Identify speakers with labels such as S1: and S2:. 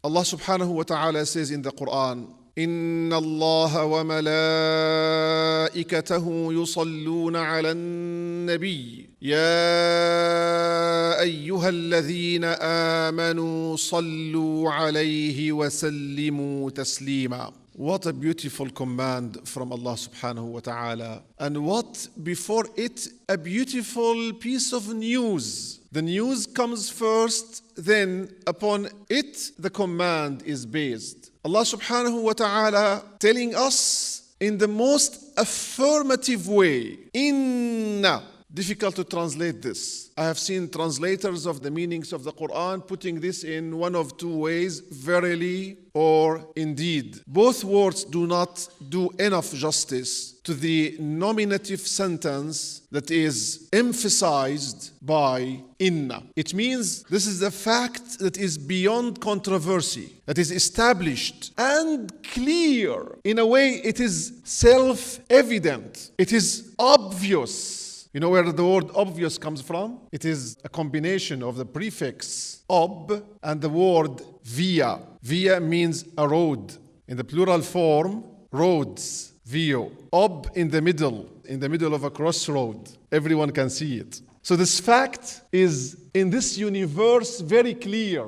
S1: Allah subhanahu wa ta'ala says in the Quran, إن الله وملائكته يصلون على النبي يا أيها الذين آمنوا صلوا عليه وسلموا تسليما. What a beautiful command from Allah subhanahu wa ta'ala. And what before it, a beautiful piece of news. The news comes first, then upon it the command is based. Allah subhanahu wa ta'ala telling us in the most affirmative way. Inna. Difficult to translate this. I have seen translators of the meanings of the Quran putting this in one of two ways, verily or indeed. Both words do not do enough justice to the nominative sentence that is emphasized by inna. It means this is a fact that is beyond controversy, that is established and clear. In a way, it is self-evident. It is obvious. You know where the word obvious comes from? It is a combination of the prefix ob and the word via. Via means a road. In the plural form, roads, vio. Ob in the middle of a crossroad. Everyone can see it. So this fact is in this universe very clear.